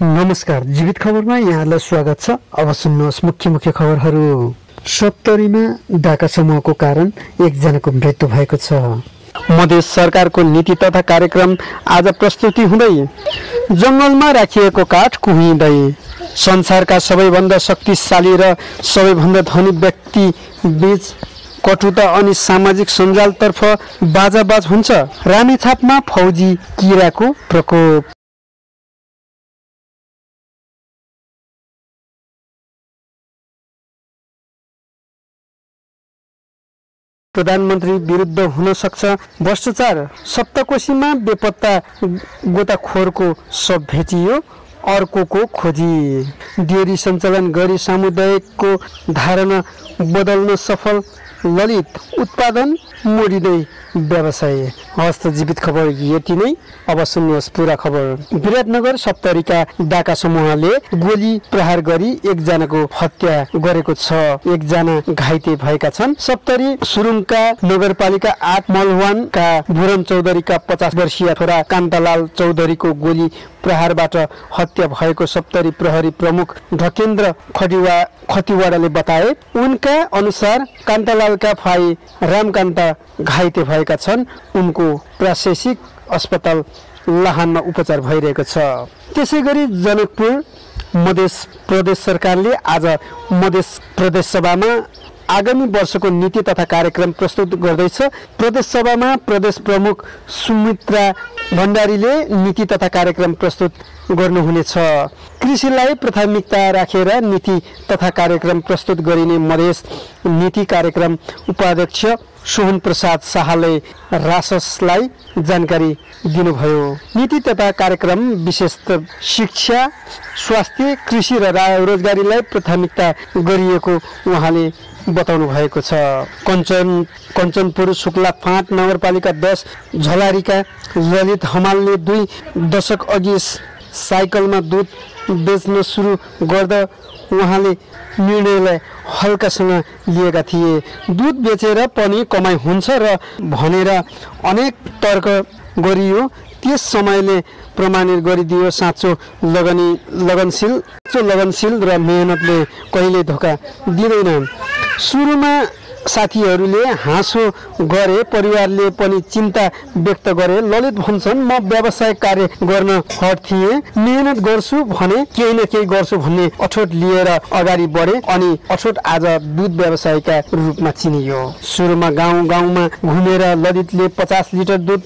नमस्कार, जीवित खबरमा यहाँलाई स्वागत छ। अब सुन्नुहोस् मुख्य खबरहरू। सप्तरीमा डाका समूहको कारण एकजनाको मृत्यु भएको छ। मधेस सरकारको नीति तथा कार्यक्रम आज प्रस्तुति हुँदै जंगलमा राखिएको काठ कुहिँदै संसारका सबैभन्दा शक्तिशाली र सबैभन्दा धनी व्यक्ति बीच कटुता अनि सामाजिक सञ्जालतर्फ बाजाबाज हुन्छ। रामेछापमा फौजी किराको प्रकोप। प्रधानमन्त्री विरुद्ध हुन सक्छ भ्रष्टाचार। सप्तकोशीमा बेपत्ता गोताखोरको शव भेटियो, अर्कोको खोजी। डेरी सञ्चालन गरी सामुदायिकको धारणा बदल्न सफल ललित। उत्पादन मोडिँदै व्यवसाय। हस्त जीवित खबर यति नै। अब सुन्नुहोस् पुरा खबर। विराटनगर सप्तरीका डाका समूहले गोली प्रहार गरी एकजनाको हत्या गरेको छ। एकजना घाइते भएका छन्। सप्तरी सुरुङका नगरपालिका 8 मलवानका भुरन चौधरीका 50 वर्षीय छोरा कान्तालाल चौधरीको गोली प्रहारबाट हत्या भएको सप्तरी प्रहरी प्रमुख ढकेन्द्र खतिवाडाले बताए। उनका अनुसार कान्तालालका भाइ रामकान्ता घाइते भएका छन्। उनको प्रादेशिक अस्पताल लाहानमा उपचार भइरहेको छ। त्यसैगरी जनकपुर मधेस प्रदेश सरकारले आज मधेस प्रदेश सभामा आगामी वर्षको नीति तथा कार्यक्रम प्रस्तुत गर्दैछ। प्रदेश सभामा प्रदेश प्रमुख सुमित्रा भण्डारीले नीति तथा कार्यक्रम प्रस्तुत गर्नुहुनेछ। कृषिलाई प्राथमिकता राखेर नीति तथा कार्यक्रम प्रस्तुत गरिने मधेस नीति कार्यक्रम उपाध्यक्ष सोहन प्रसाद शाहले राससलाई जानकारी दिनुभयो। नीति तथा कार्यक्रम विशेषतः शिक्षा, स्वास्थ्य, कृषि र रोजगारीलाई प्राथमिकता गरिएको उहाँले बताउनु भएको छ। कञ्चनपुर शुक्ला फाँट नगरपालिका 10 झलारीका ललित हमालले 2 दशक अघि साइकलमा दुध बेच्न सुरु गर्दा उहाँले निर्णयलाई हल्कासँग लिएका थिए। दुध बेचेर पनि कमाइ हुन्छ र भनेर अनेक तर्क गरियो। त्यस समयले प्रमाणित गरिदियो साँचो लगनशील र मेहनतले कहिले धोका दिँदैन। सुरुमा साथीहरूले हाँसो गरे, परिवारले पनि चिन्ता व्यक्त गरे। ललित भन्छन्, म व्यवसाय कार्य गर्न हट थिएँ। मेहनत गर्छु भने केही न केही गर्छु भन्ने अठोट लिएर अगाडि बढे अनि अठोट आज दुध व्यवसायका रूपमा चिनियो। सुरुमा गाउँमा घुमेर ललितले 50 लिटर दुध